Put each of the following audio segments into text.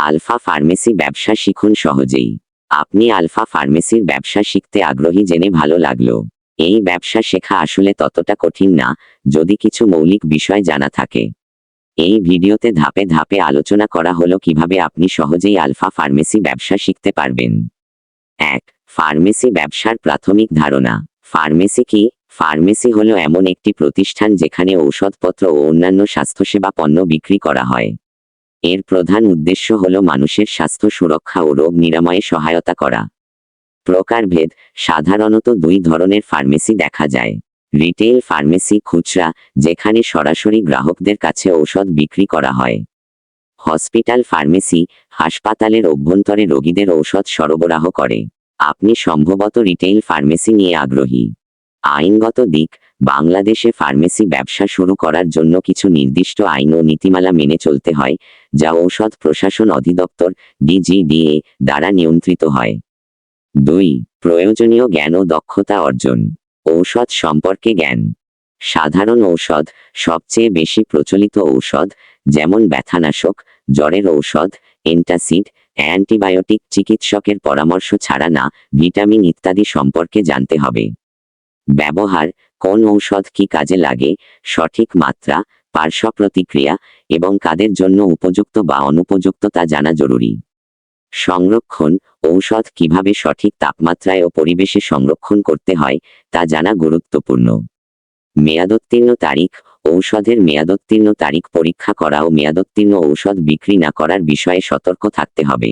Alpha pharmacy ব্যবসা শিখুন সহজেই। আপনি আলফা ফার্মেসির ব্যবসা শিখতে আগ্রহী জেনে ভালো লাগলো। এই ব্যবসা শেখা আসলে ততটা কঠিন না, যদি কিছু মৌলিক বিষয় জানা থাকে। এই ভিডিওতে ধাপে ধাপে আলোচনা করা হলো কিভাবে আপনি সহজেই আলফা ফার্মেসি ব্যবসা শিখতে পারবেন। 1. ফার্মেসি ব্যবসার প্রাথমিক ধারণা। ফার্মেসি কি? ফার্মেসি হলো এমন একটি প্রতিষ্ঠান যেখানে ঔষধপত্র ও অন্যান্য স্বাস্থ্যসেবা পণ্য বিক্রি করা হয়। এর প্রধান উদ্দেশ্য হল মানুষের স্বাস্থ্য সুরক্ষা ও রোগ নিরাময়ে সহায়তা করা। প্রকারভেদ। সাধারণত দুই ধরনের ফার্মেসি দেখা যায়। রিটেইল ফার্মেসি খুচরা, যেখানে সরাসরি গ্রাহকদের কাছে ঔষধ বিক্রি করা হয়। হসপিটাল ফার্মেসি, হাসপাতালের অভ্যন্তরে রোগীদের ঔষধ সরবরাহ করে। আপনি সম্ভবত রিটেইল ফার্মেসি নিয়ে আগ্রহী। আইনগত দিক। বাংলাদেশে ফার্মেসি ব্যবসা শুরু করার জন্য কিছু নির্দিষ্ট আইন ও নীতিমালা মেনে চলতে হয়, যা ঔষধ প্রশাসন অধিদপ্তর DGDA দ্বারা নিয়ন্ত্রিত হয়। 2. প্রয়োজনীয় জ্ঞান ও দক্ষতা অর্জন। ঔষধ সম্পর্কে জ্ঞান। সাধারণ ঔষধ, সবচেয়ে বেশি প্রচলিত ঔষধ, যেমন ব্যথানাশক, জ্বরের ঔষধ, অ্যান্টাসিড, অ্যান্টিবায়োটিক চিকিৎসকের পরামর্শ ছাড়া না, ভিটামিন ইত্যাদি সম্পর্কে জানতে হবে। ব্যবহার। কোন ঔষধ কি কাজে লাগে, সঠিক মাত্রা, পার্শ্ব প্রতিক্রিয়া এবং কাদের জন্য উপযুক্ত বা অনুপযুক্ত তা জানা জরুরি। সংরক্ষণ। ঔষধ কিভাবে সঠিক তাপমাত্রায় ও পরিবেশে সংরক্ষণ করতে হয় তা জানা গুরুত্বপূর্ণ। মেয়াদোত্তীর্ণ তারিখ। ঔষধের মেয়াদোত্তীর্ণ তারিখ পরীক্ষা করা ও মেয়াদোত্তীর্ণ ঔষধ বিক্রি না করার বিষয়ে সতর্ক থাকতে হবে।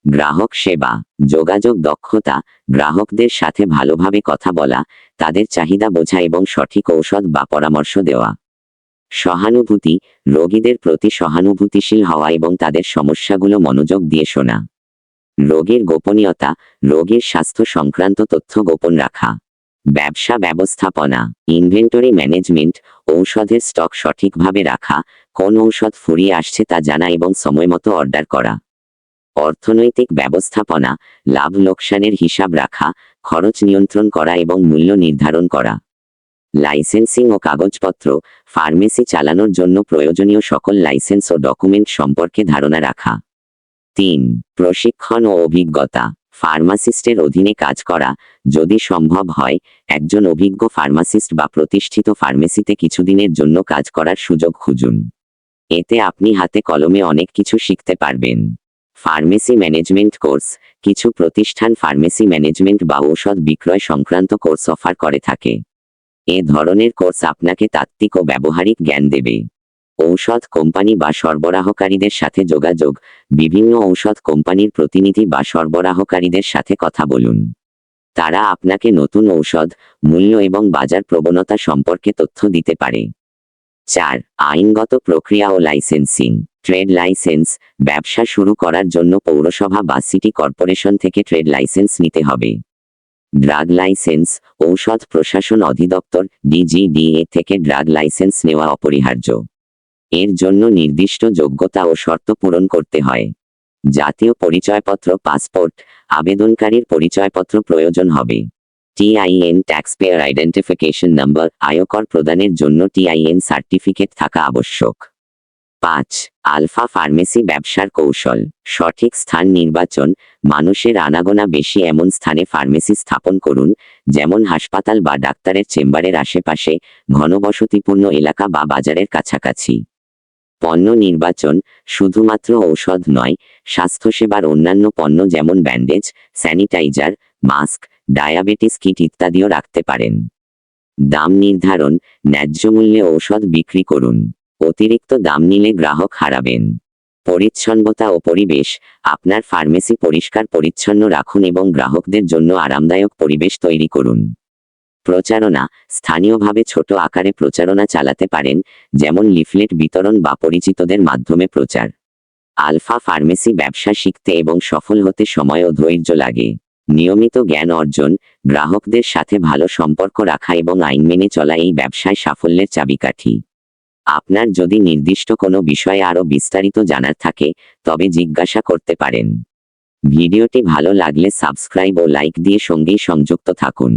গ্রাহক সেবা। যোগাযোগ দক্ষতা। গ্রাহকদের সাথে ভালোভাবে কথা বলা, তাদের চাহিদা বোঝা এবং সঠিক ঔষধ বা পরামর্শ দেওয়া। সহানুভূতি। রোগীদের প্রতি সহানুভূতিশীল হওয়া এবং তাদের সমস্যাগুলো মনোযোগ দিয়ে শোনা। রোগীর গোপনীয়তা। রোগীর স্বাস্থ্য সংক্রান্ত তথ্য গোপন রাখা। ব্যবসা ব্যবস্থাপনা। Inventory management. ঔষধের স্টক সঠিকভাবে রাখা, কোন ঔষধ ফুরিয়ে আসছে তা জানা এবং সময়মতো অর্ডার করা। অর্থনৈতিক ব্যবস্থাপনা। লাভ লোকসানের হিসাব রাখা, খরচ নিয়ন্ত্রণ করা এবং মূল্য নির্ধারণ করা। লাইসেন্সিং ও কাগজপত্র। ফার্মেসি চালানোর জন্য প্রয়োজনীয় সকল লাইসেন্স ও ডকুমেন্ট সম্পর্কে ধারণা রাখা। 3. প্রশিক্ষণ ও অভিজ্ঞতা। ফার্মাসিস্টের অধীনে কাজ করা, যদি সম্ভব হয়, একজন অভিজ্ঞ ফার্মাসিস্ট বা প্রতিষ্ঠিত ফার্মেসিতে কিছুদিনের জন্য কাজ করার সুযোগ খুঁজুন। এতে আপনি হাতে কলমে অনেক কিছু শিখতে পারবেন। Pharmacy management course. কিছু প্রতিষ্ঠান ফার্মেসি ম্যানেজমেন্ট বা ঔষধ বিক্রয় সংক্রান্ত কোর্স অফার করে থাকে। এ ধরনের কোর্স আপনাকে তাত্ত্বিক ও ব্যবহারিক জ্ঞান দেবে। ঔষধ কোম্পানি বা সরবরাহকারীদের সাথে যোগাযোগ। বিভিন্ন ঔষধ কোম্পানির প্রতিনিধি বা সরবরাহকারীদের সাথে কথা বলুন। তারা আপনাকে নতুন ঔষধ, মূল্য এবং বাজার প্রবণতা সম্পর্কে তথ্য দিতে পারে। 4. আইনগত প্রক্রিয়া ও লাইসেন্সিং। Trade licence. ব্যবসা শুরু করার জন্য পৌরসভা বা সিটি কর্পোরেশন থেকে ট্রেড লাইসেন্স নিতে হবে। Drug licence. ঔষধ প্রশাসন অধিদপ্তর DGDA থেকে ড্রাগ লাইসেন্স নেওয়া অপরিহার্য। এর জন্য নির্দিষ্ট যোগ্যতা ও শর্ত পূরণ করতে হয়। জাতীয় পরিচয়পত্র পাসপোর্ট। আবেদনকারীর পরিচয়পত্র প্রয়োজন হবে। TIN taxpayer identification number. আয়কর প্রদানের জন্য TIN সার্টিফিকেট থাকা আবশ্যক। 5. আলফা ফার্মেসি ব্যবসার কৌশল। সঠিক স্থান নির্বাচন। মানুষের আনাগোনা বেশি এমন স্থানে ফার্মেসি স্থাপন করুন, যেমন হাসপাতাল বা ডাক্তারের চেম্বারের আশেপাশে, ঘনবসতিপূর্ণ এলাকা বা বাজারের কাছাকাছি। পণ্য নির্বাচন। শুধুমাত্র ঔষধ নয়, স্বাস্থ্যসেবার অন্যান্য পণ্য যেমন bandage, sanitiser, mask, diabetes kit ইত্যাদিও রাখতে পারেন। দাম নির্ধারণ। ন্যায্য মূল্যে ঔষধ বিক্রি করুন। অতিরিক্ত দাম নিলে গ্রাহক হারাবেন। পরিচ্ছন্নতা ও পরিবেশ। আপনার ফার্মেসি পরিষ্কার পরিচ্ছন্ন রাখুন এবং গ্রাহকদের জন্য আরামদায়ক পরিবেশ তৈরি করুন। প্রচারণা। স্থানীয়ভাবে ছোট আকারে প্রচারণা চালাতে পারেন, যেমন লিফলেট বিতরণ বা পরিচিতদের মাধ্যমে প্রচার। আলফা ফার্মেসি ব্যবসা শিখতে এবং সফল হতে সময় ও ধৈর্য লাগে। নিয়মিত জ্ঞান অর্জন, গ্রাহকদের সাথে ভালো সম্পর্ক রাখা এবং আইন মেনে চলা এই ব্যবসায় সাফল্যের চাবিকাঠি। আপনার যদি নির্দিষ্ট কোনো বিষয়ে আরও বিস্তারিত জানার থাকে, তবে জিজ্ঞাসা করতে পারেন। ভিডিওটি ভালো লাগলে সাবস্ক্রাইব ও লাইক দিয়ে সঙ্গেই সংযুক্ত থাকুন।